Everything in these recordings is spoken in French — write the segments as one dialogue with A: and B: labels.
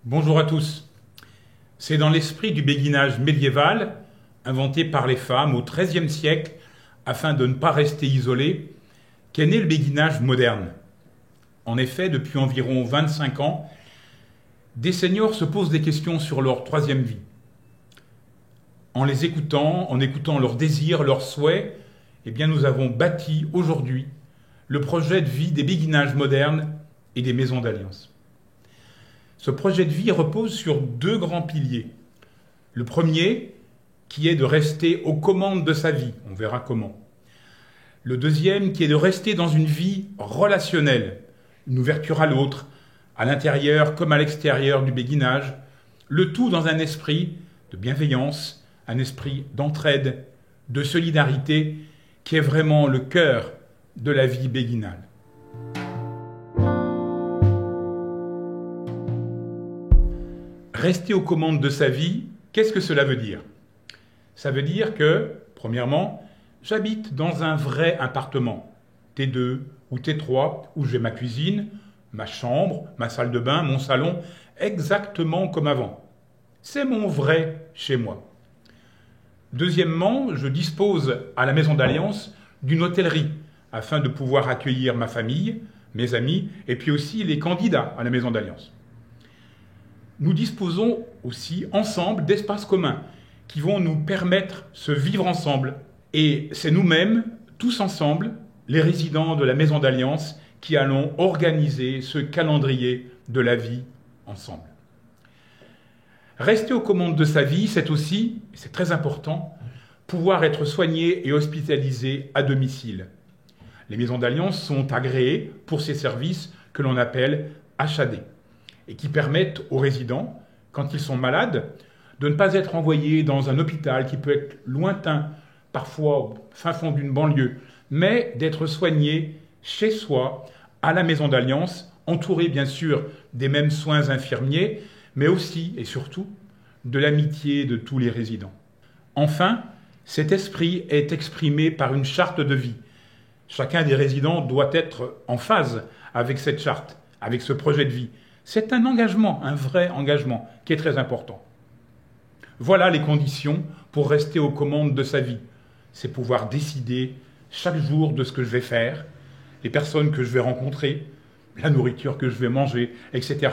A: Bonjour à tous. C'est dans l'esprit du béguinage médiéval, inventé par les femmes au XIIIe siècle, afin de ne pas rester isolées, qu'est né le béguinage moderne. En effet, depuis environ 25 ans, des seniors se posent des questions sur leur troisième vie. En les écoutant, en écoutant leurs désirs, leurs souhaits, nous avons bâti aujourd'hui le projet de vie des béguinages modernes et des maisons d'alliance. Ce projet de vie repose sur deux grands piliers. Le premier, qui est de rester aux commandes de sa vie, on verra comment. Le deuxième, qui est de rester dans une vie relationnelle, une ouverture à l'autre, à l'intérieur comme à l'extérieur du béguinage, le tout dans un esprit de bienveillance, un esprit d'entraide, de solidarité, qui est vraiment le cœur de la vie béguinale. Rester aux commandes de sa vie, qu'est-ce que cela veut dire? Ça veut dire que, premièrement, j'habite dans un vrai appartement, T2 ou T3, où j'ai ma cuisine, ma chambre, ma salle de bain, mon salon, exactement comme avant. C'est mon vrai chez moi. Deuxièmement, je dispose à la Maison d'Alliance d'une hôtellerie, afin de pouvoir accueillir ma famille, mes amis, et puis aussi les candidats à la Maison d'Alliance. Nous disposons aussi ensemble d'espaces communs qui vont nous permettre de vivre ensemble. Et c'est nous-mêmes, tous ensemble, les résidents de la Maison d'Alliance, qui allons organiser ce calendrier de la vie ensemble. Rester aux commandes de sa vie, c'est aussi, et c'est très important, pouvoir être soigné et hospitalisé à domicile. Les Maisons d'Alliance sont agréées pour ces services que l'on appelle HAD. Et qui permettent aux résidents, quand ils sont malades, de ne pas être envoyés dans un hôpital qui peut être lointain, parfois au fin fond d'une banlieue, mais d'être soignés chez soi, à la Maison d'Alliance, entourés bien sûr des mêmes soins infirmiers, mais aussi et surtout de l'amitié de tous les résidents. Enfin, cet esprit est exprimé par une charte de vie. Chacun des résidents doit être en phase avec cette charte, avec ce projet de vie. C'est un engagement, un vrai engagement, qui est très important. Voilà les conditions pour rester aux commandes de sa vie. C'est pouvoir décider chaque jour de ce que je vais faire, les personnes que je vais rencontrer, la nourriture que je vais manger, etc.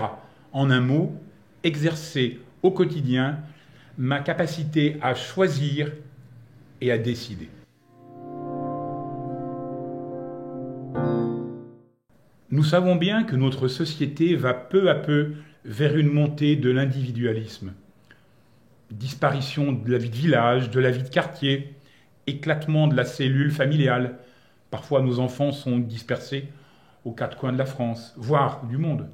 A: En un mot, exercer au quotidien ma capacité à choisir et à décider. Nous savons bien que notre société va peu à peu vers une montée de l'individualisme. Disparition de la vie de village, de la vie de quartier, éclatement de la cellule familiale. Parfois nos enfants sont dispersés aux quatre coins de la France, voire du monde.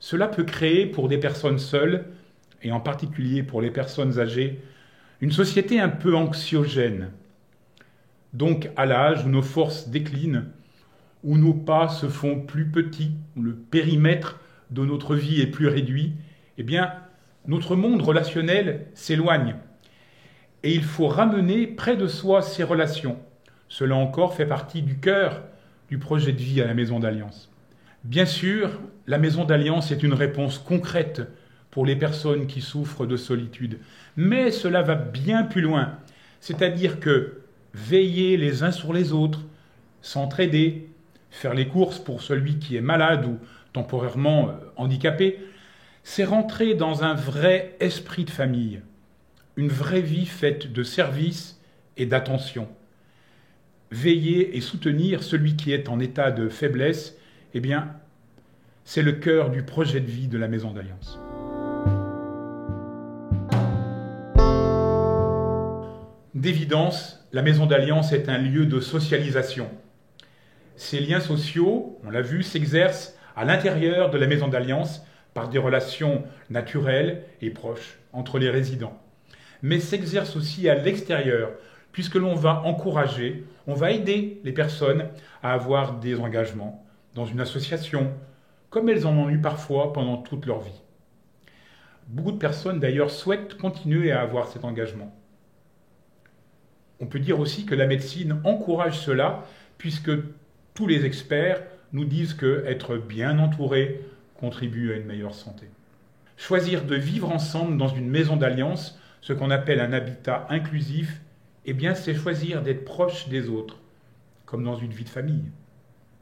A: Cela peut créer pour des personnes seules, et en particulier pour les personnes âgées, une société un peu anxiogène. Donc à l'âge où nos forces déclinent, où nos pas se font plus petits, où le périmètre de notre vie est plus réduit, notre monde relationnel s'éloigne. Et il faut ramener près de soi ces relations. Cela encore fait partie du cœur du projet de vie à la Maison d'Alliance. Bien sûr, la Maison d'Alliance est une réponse concrète pour les personnes qui souffrent de solitude. Mais cela va bien plus loin. C'est-à-dire que veiller les uns sur les autres, s'entraider, faire les courses pour celui qui est malade ou temporairement handicapé, c'est rentrer dans un vrai esprit de famille, une vraie vie faite de service et d'attention. Veiller et soutenir celui qui est en état de faiblesse, c'est le cœur du projet de vie de la Maison d'Alliance. D'évidence, la Maison d'Alliance est un lieu de socialisation. Ces liens sociaux, on l'a vu, s'exercent à l'intérieur de la Maison d'Alliance par des relations naturelles et proches entre les résidents. Mais s'exercent aussi à l'extérieur, puisque l'on va encourager, on va aider les personnes à avoir des engagements dans une association, comme elles en ont eu parfois pendant toute leur vie. Beaucoup de personnes d'ailleurs souhaitent continuer à avoir cet engagement. On peut dire aussi que la médecine encourage cela, puisque tous les experts nous disent qu'être bien entouré contribue à une meilleure santé. Choisir de vivre ensemble dans une maison d'alliance, ce qu'on appelle un habitat inclusif, eh bien c'est choisir d'être proche des autres, comme dans une vie de famille.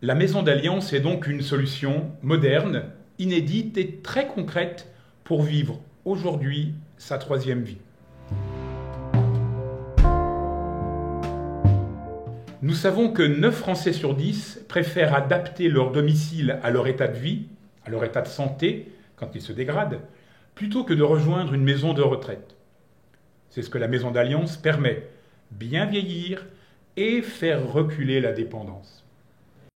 A: La maison d'alliance est donc une solution moderne, inédite et très concrète pour vivre aujourd'hui sa troisième vie. Nous savons que 9 Français sur 10 préfèrent adapter leur domicile à leur état de vie, à leur état de santé, quand il se dégrade, plutôt que de rejoindre une maison de retraite. C'est ce que la maison d'alliance permet, bien vieillir et faire reculer la dépendance.